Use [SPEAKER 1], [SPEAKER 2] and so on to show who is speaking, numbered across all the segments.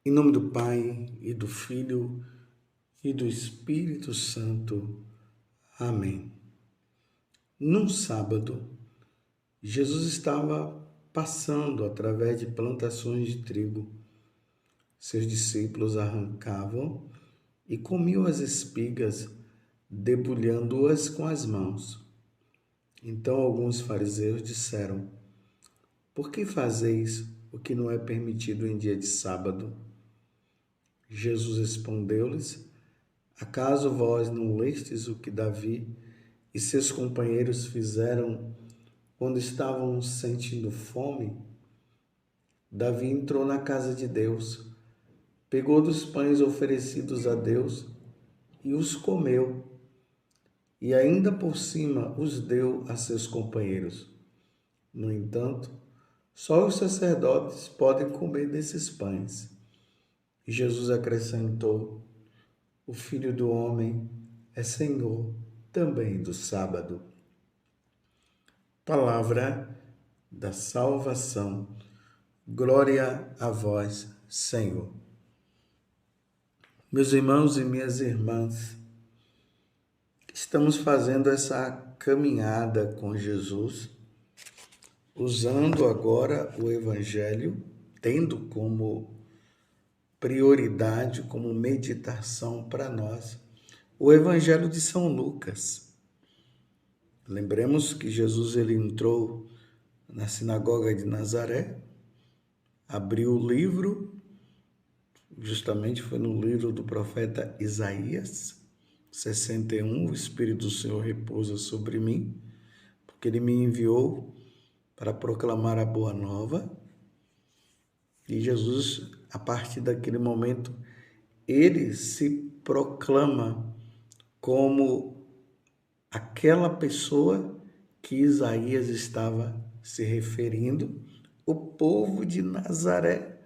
[SPEAKER 1] Em nome do Pai, e do Filho, e do Espírito Santo. Amém. Num sábado, Jesus estava passando através de plantações de trigo. Seus discípulos arrancavam e comiam as espigas, debulhando-as com as mãos. Então alguns fariseus disseram: Por que fazeis o que não é permitido em dia de sábado? Jesus respondeu-lhes: Acaso vós não lestes o que Davi e seus companheiros fizeram quando estavam sentindo fome? Davi entrou na casa de Deus, pegou dos pães oferecidos a Deus e os comeu, e ainda por cima os deu a seus companheiros. No entanto, só os sacerdotes podem comer desses pães. E Jesus acrescentou: O Filho do Homem é Senhor também do sábado. Palavra da salvação. Glória a vós, Senhor. Meus irmãos e minhas irmãs, estamos fazendo essa caminhada com Jesus, usando agora o Evangelho, tendo como prioridade, como meditação para nós, o Evangelho de São Lucas. Lembremos que Jesus ele entrou na sinagoga de Nazaré, abriu o livro, justamente foi no livro do profeta Isaías, 61, o Espírito do Senhor repousa sobre mim, porque ele me enviou para proclamar a boa nova. E Jesus, a partir daquele momento, ele se proclama como aquela pessoa que Isaías estava se referindo. O povo de Nazaré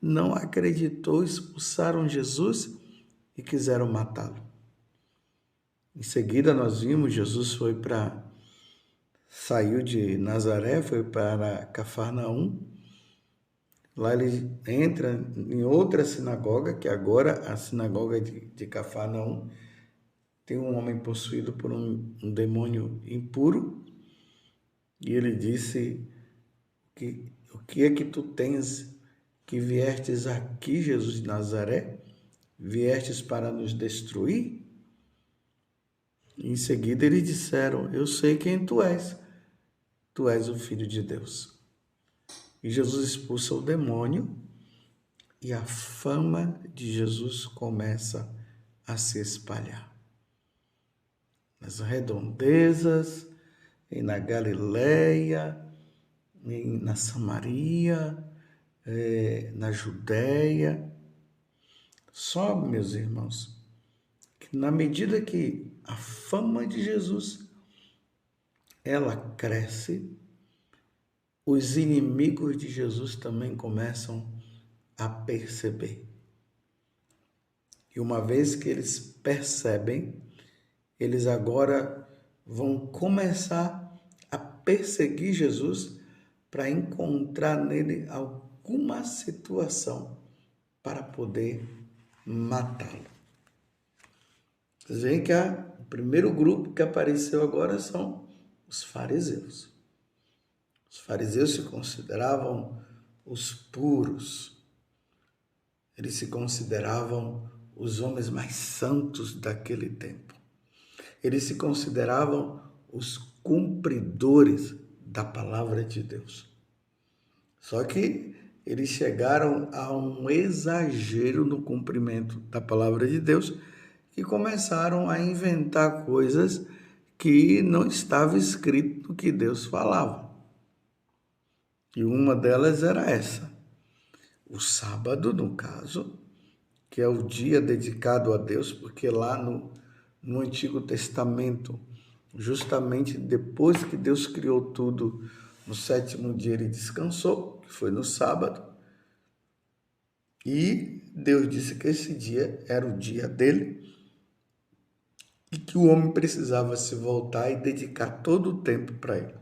[SPEAKER 1] não acreditou, expulsaram Jesus e quiseram matá-lo. Em seguida nós vimos Jesus saiu de Nazaré, foi para Cafarnaum. Lá ele entra em outra sinagoga, que agora a sinagoga de Cafarnaum. Tem um homem possuído por um demônio impuro, e ele disse: O que é que tu tens que viestes aqui, Jesus de Nazaré? Viestes para nos destruir? Em seguida eles disseram: Eu sei quem tu és o Filho de Deus. E Jesus expulsa o demônio, e a fama de Jesus começa a se espalhar. Nas redondezas, e na Galileia, na Samaria, na Judéia. Só, meus irmãos, que na medida que a fama de Jesus ela cresce, os inimigos de Jesus também começam a perceber. E uma vez que eles percebem, eles agora vão começar a perseguir Jesus para encontrar nele alguma situação para poder matá-lo. Vocês veem que o primeiro grupo que apareceu agora são os fariseus. Os fariseus se consideravam os puros. Eles se consideravam os homens mais santos daquele tempo. Eles se consideravam os cumpridores da palavra de Deus. Só que eles chegaram a um exagero no cumprimento da palavra de Deus e começaram a inventar coisas que não estava escrito no que Deus falava. E uma delas era essa. O sábado, no caso, que é o dia dedicado a Deus, porque lá no Antigo Testamento, justamente depois que Deus criou tudo, no sétimo dia ele descansou, que foi no sábado, e Deus disse que esse dia era o dia dele e que o homem precisava se voltar e dedicar todo o tempo para ele.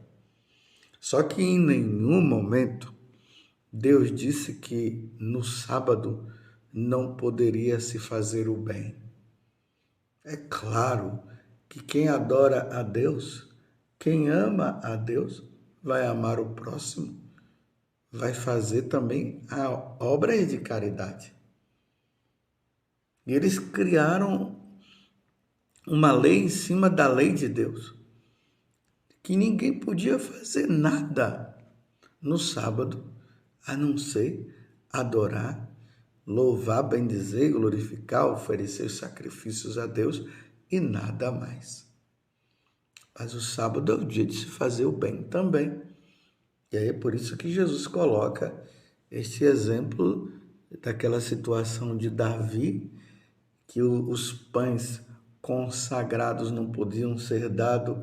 [SPEAKER 1] Só que em nenhum momento Deus disse que no sábado não poderia se fazer o bem. É claro que quem adora a Deus, quem ama a Deus, vai amar o próximo, vai fazer também a obra de caridade. E eles criaram uma lei em cima da lei de Deus, que ninguém podia fazer nada no sábado, a não ser adorar, louvar, bendizer, glorificar, oferecer os sacrifícios a Deus e nada mais. Mas o sábado é o dia de se fazer o bem também. E aí é por isso que Jesus coloca este exemplo daquela situação de Davi, que os pães consagrados não podiam ser dados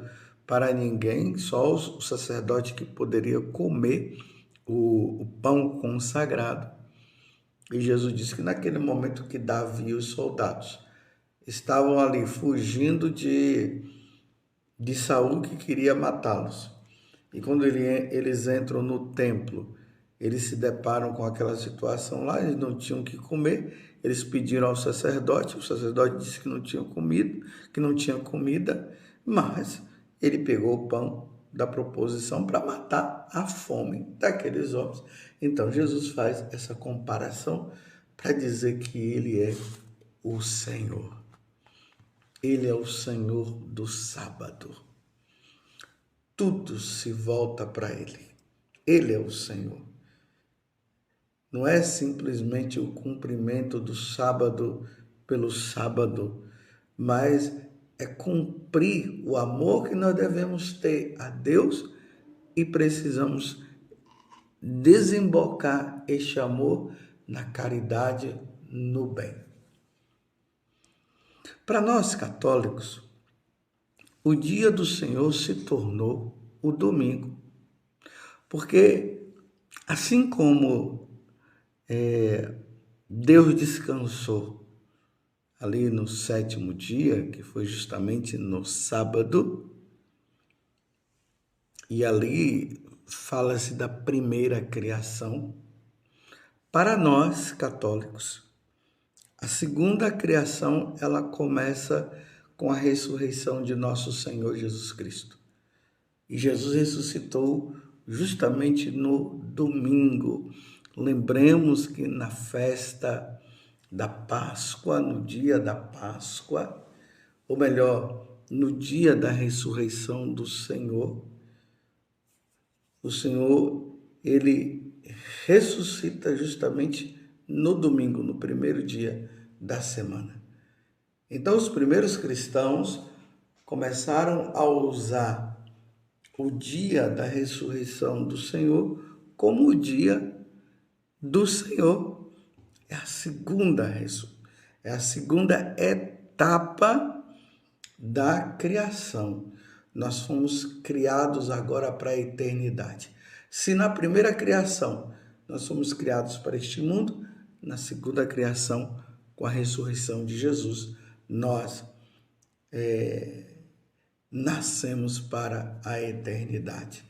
[SPEAKER 1] para ninguém, só o sacerdote que poderia comer o pão consagrado. E Jesus disse que naquele momento que Davi e os soldados estavam ali fugindo de Saul, que queria matá-los. E quando eles entram no templo, eles se deparam com aquela situação lá, eles não tinham o que comer, eles pediram ao sacerdote, o sacerdote disse que não tinha comido, que não tinha comida, mas ele pegou o pão da proposição para matar a fome daqueles homens. Então Jesus faz essa comparação para dizer que ele é o Senhor. Ele é o Senhor do sábado. Tudo se volta para Ele. Ele é o Senhor. Não é simplesmente o cumprimento do sábado pelo sábado, mas é cumprir o amor que nós devemos ter a Deus e precisamos desembocar este amor na caridade, no bem. Para nós católicos, o dia do Senhor se tornou o domingo, porque assim como Deus descansou ali no 7º dia, que foi justamente no sábado, e ali fala-se da primeira criação. Para nós católicos, a segunda criação ela começa com a ressurreição de nosso Senhor Jesus Cristo. E Jesus ressuscitou justamente no domingo. Lembremos que na festa da Páscoa, no dia da Páscoa, ou melhor, no dia da ressurreição do Senhor, o Senhor, ele ressuscita justamente no domingo, no primeiro dia da semana. Então, os primeiros cristãos começaram a usar o dia da ressurreição do Senhor como o dia do Senhor. É a segunda etapa da criação. Nós fomos criados agora para a eternidade. Se na primeira criação nós fomos criados para este mundo, na segunda criação, com a ressurreição de Jesus, nós nascemos para a eternidade.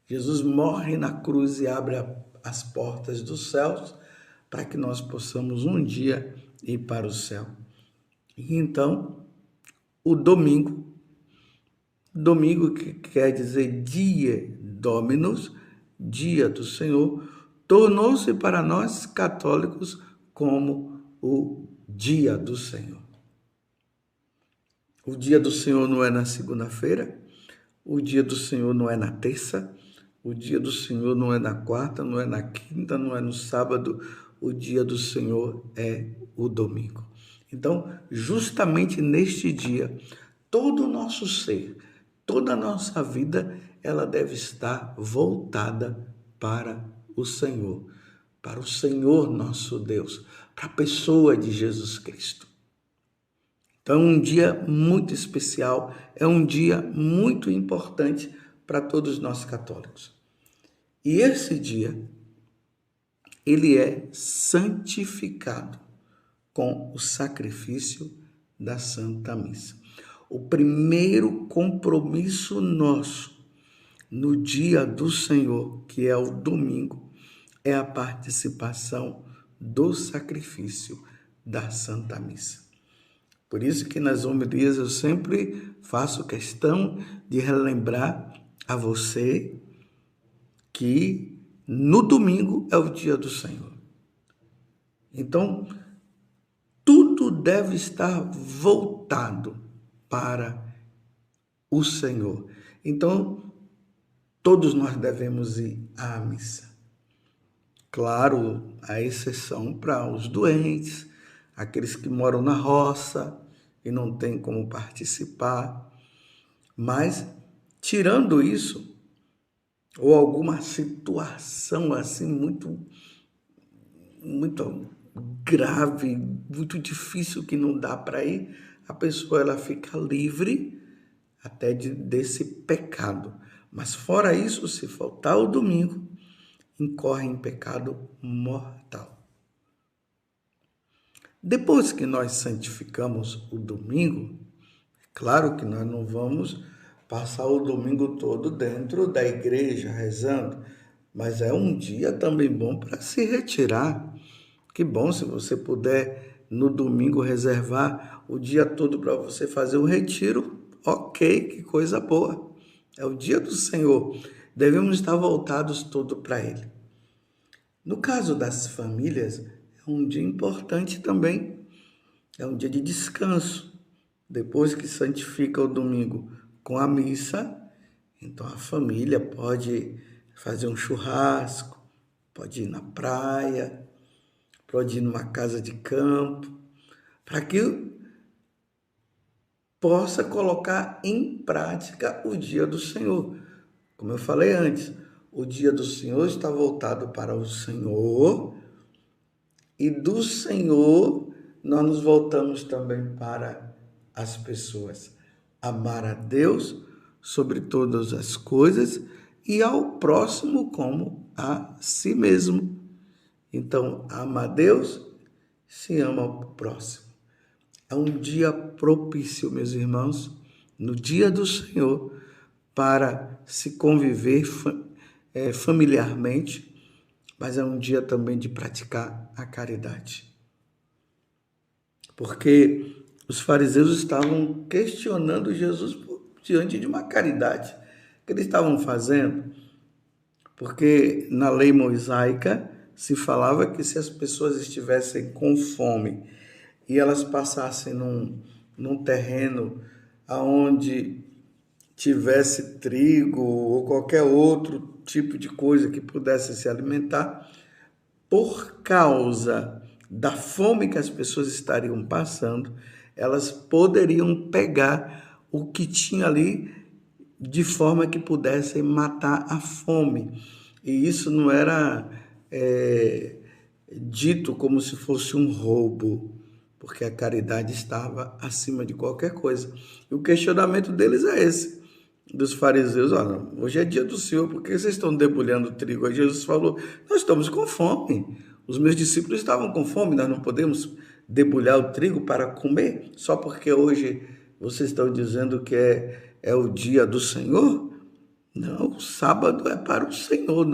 [SPEAKER 1] Jesus morre na cruz e abre as portas dos céus para que nós possamos um dia ir para o céu. E então, o domingo que quer dizer dia Dominus, dia do Senhor, tornou-se para nós católicos como o dia do Senhor. O dia do Senhor não é na segunda-feira, o dia do Senhor não é na terça, o dia do Senhor não é na quarta, não é na quinta, não é no sábado, o dia do Senhor é o domingo. Então, justamente neste dia, todo o nosso ser, toda a nossa vida, ela deve estar voltada para o Senhor nosso Deus, para a pessoa de Jesus Cristo. Então, é um dia muito especial, é um dia muito importante para todos nós católicos. E esse dia, ele é santificado com o sacrifício da Santa Missa. O primeiro compromisso nosso no dia do Senhor, que é o domingo, é a participação do sacrifício da Santa Missa. Por isso que nas homilias eu sempre faço questão de relembrar a você que no domingo é o dia do Senhor. Então, tudo deve estar voltado para o Senhor. Então, todos nós devemos ir à missa. Claro, a exceção para os doentes, aqueles que moram na roça e não têm como participar. Mas, tirando isso, ou alguma situação assim muito grave, muito difícil que não dá para ir, a pessoa ela fica livre até desse pecado. Mas fora isso, se faltar o domingo, incorre em pecado mortal. Depois que nós santificamos o domingo, é claro que nós não vamos passar o domingo todo dentro da igreja rezando, mas é um dia também bom para se retirar. Que bom se você puder no domingo reservar o dia todo para você fazer um retiro. Ok, que coisa boa. É o dia do Senhor. Devemos estar voltados todo para Ele. No caso das famílias, é um dia importante também. É um dia de descanso. Depois que santifica o domingo com a missa, então a família pode fazer um churrasco, pode ir na praia, pode ir numa casa de campo, para que possa colocar em prática o dia do Senhor. Como eu falei antes, o dia do Senhor está voltado para o Senhor e do Senhor nós nos voltamos também para as pessoas. Amar a Deus sobre todas as coisas e ao próximo como a si mesmo. Então, ama a Deus, se ama ao próximo. É um dia propício, meus irmãos, no dia do Senhor, para se conviver familiarmente, mas é um dia também de praticar a caridade. Porque os fariseus estavam questionando Jesus diante de uma caridade que eles estavam fazendo, porque na lei mosaica se falava que se as pessoas estivessem com fome e elas passassem num terreno onde tivesse trigo ou qualquer outro tipo de coisa que pudesse se alimentar, por causa da fome que as pessoas estariam passando, elas poderiam pegar o que tinha ali de forma que pudessem matar a fome. E isso não era dito como se fosse um roubo, porque a caridade estava acima de qualquer coisa. E o questionamento deles é esse, dos fariseus: olha, hoje é dia do Senhor, por que vocês estão debulhando trigo? Aí Jesus falou: nós estamos com fome. Os meus discípulos estavam com fome, nós não podemos debulhar o trigo para comer, só porque hoje vocês estão dizendo que é o dia do Senhor? Não, o sábado é para o Senhor,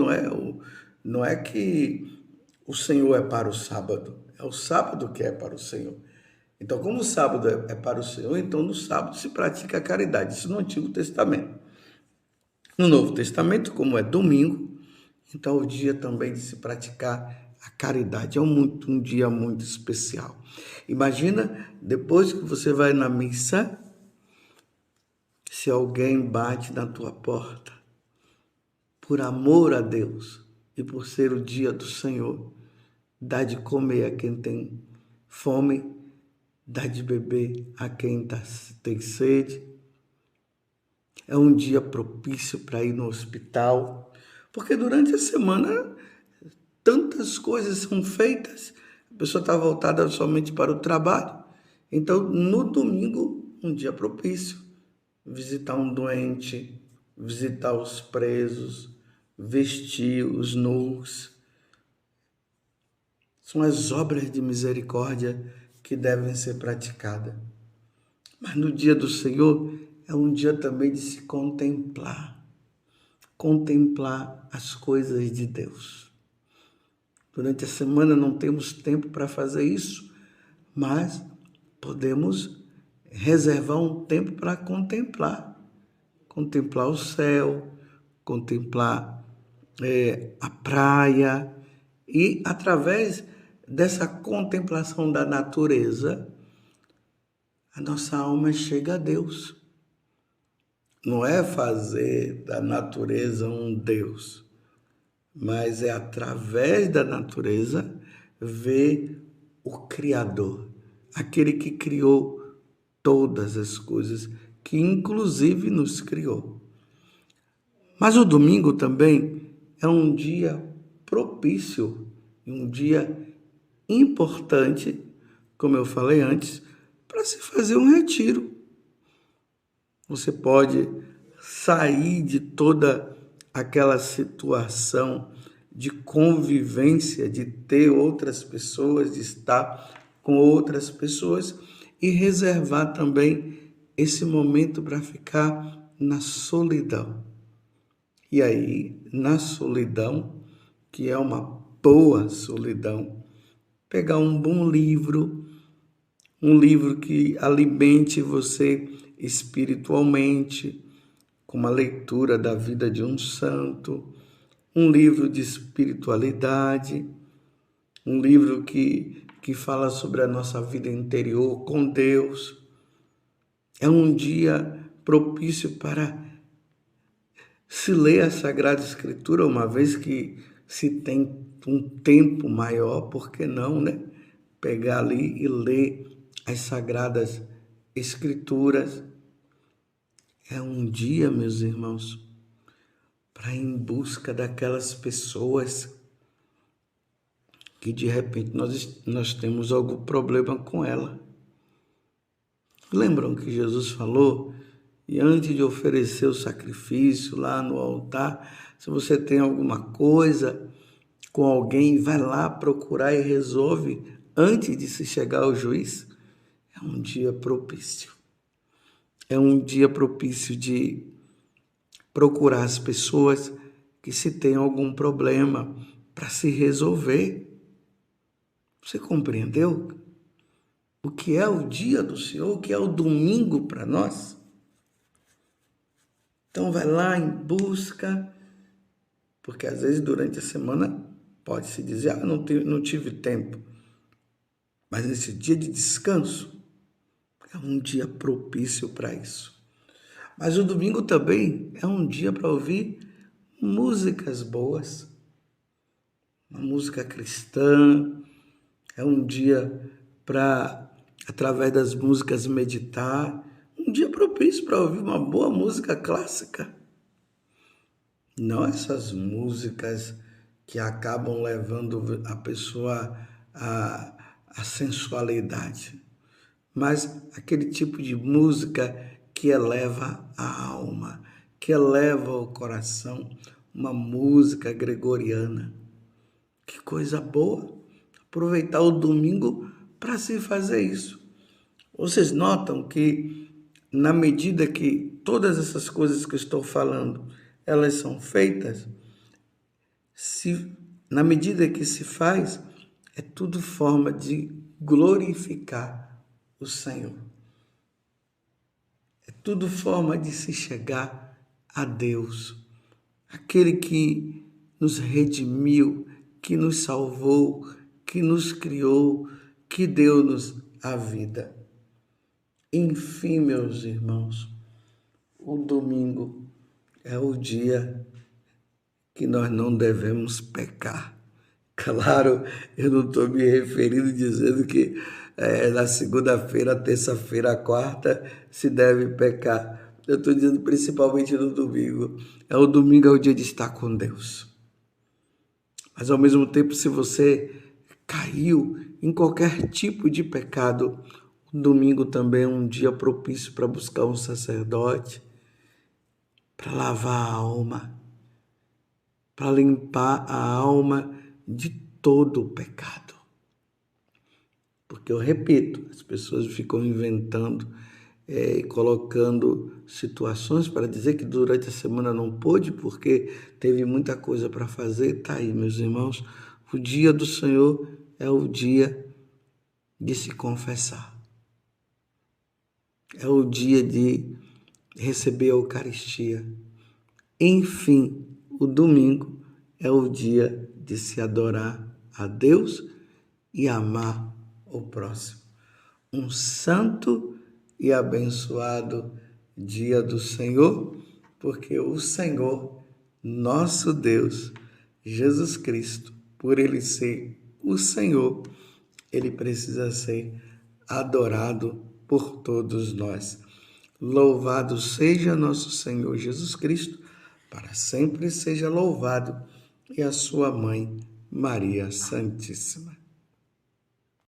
[SPEAKER 1] não é que o Senhor é para o sábado, é o sábado que é para o Senhor. Então, como o sábado é para o Senhor, então no sábado se pratica a caridade. Isso no Antigo Testamento. No Novo Testamento, como é domingo, então é o dia também de se praticar a caridade. É um dia muito especial. Imagina, depois que você vai na missa, se alguém bate na tua porta, por amor a Deus e por ser o dia do Senhor, dá de comer a quem tem fome, dá de beber a quem tem sede. É um dia propício para ir no hospital, porque durante a semana tantas coisas são feitas, a pessoa está voltada somente para o trabalho. Então, no domingo, um dia propício, visitar um doente, visitar os presos, vestir os nus. São as obras de misericórdia que devem ser praticadas. Mas no dia do Senhor é um dia também de se contemplar as coisas de Deus. Durante a semana não temos tempo para fazer isso, mas podemos reservar um tempo para contemplar o céu, contemplar a praia, e através dessa contemplação da natureza, a nossa alma chega a Deus. Não é fazer da natureza um Deus, mas é através da natureza ver o Criador, aquele que criou todas as coisas, que inclusive nos criou. Mas o domingo também é um dia propício, um dia importante, como eu falei antes, para se fazer um retiro. Você pode sair de toda aquela situação de convivência, de ter outras pessoas, de estar com outras pessoas e reservar também esse momento para ficar na solidão. E aí, na solidão, que é uma boa solidão, pegar um bom livro, um livro que alimente você espiritualmente, com uma leitura da vida de um santo, um livro de espiritualidade, um livro que fala sobre a nossa vida interior com Deus. É um dia propício para se ler a Sagrada Escritura, uma vez que se tem um tempo maior, por que não, né? Pegar ali e ler as Sagradas Escrituras. É um dia, meus irmãos, para ir em busca daquelas pessoas que de repente nós temos algum problema com ela. Lembram que Jesus falou? E antes de oferecer o sacrifício lá no altar, se você tem alguma coisa com alguém, vai lá procurar e resolve antes de se chegar ao juiz. É um dia propício. É um dia propício de procurar as pessoas que se tem algum problema para se resolver. Você compreendeu? O que é o dia do Senhor, o que é o domingo para nós? Então vai lá em busca, porque às vezes durante a semana pode-se dizer, não tive tempo. Mas nesse dia de descanso, é um dia propício para isso. Mas o domingo também é um dia para ouvir músicas boas, uma música cristã, é um dia para, através das músicas, meditar, um dia propício para ouvir uma boa música clássica. Não essas músicas que acabam levando a pessoa à sensualidade, mas aquele tipo de música que eleva a alma, que eleva o coração, uma música gregoriana. Que coisa boa! Aproveitar o domingo para se fazer isso. Vocês notam que, na medida que todas essas coisas que eu estou falando, elas são feitas, na medida que se faz, é tudo forma de glorificar o Senhor. É tudo forma de se chegar a Deus, aquele que nos redimiu, que nos salvou, que nos criou, que deu-nos a vida. Enfim, meus irmãos, o domingo é o dia que nós não devemos pecar. Claro, eu não estou me referindo dizendo que na segunda-feira, terça-feira, quarta se deve pecar. Eu estou dizendo principalmente no domingo. O domingo é o dia de estar com Deus. Mas ao mesmo tempo, se você caiu em qualquer tipo de pecado, o domingo também é um dia propício para buscar um sacerdote, para lavar a alma, para limpar a alma de todo o pecado. Porque eu repito, as pessoas ficam inventando e colocando situações para dizer que durante a semana não pôde porque teve muita coisa para fazer. Tá aí, meus irmãos, O dia do Senhor é o dia de se confessar. É o dia de receber a Eucaristia. Enfim, o domingo é o dia de se adorar a Deus e amar o próximo. Um santo e abençoado dia do Senhor, porque o Senhor, nosso Deus, Jesus Cristo, por Ele ser o Senhor, Ele precisa ser adorado por todos nós. Louvado seja nosso Senhor Jesus Cristo, para sempre seja louvado, e a sua mãe, Maria Santíssima.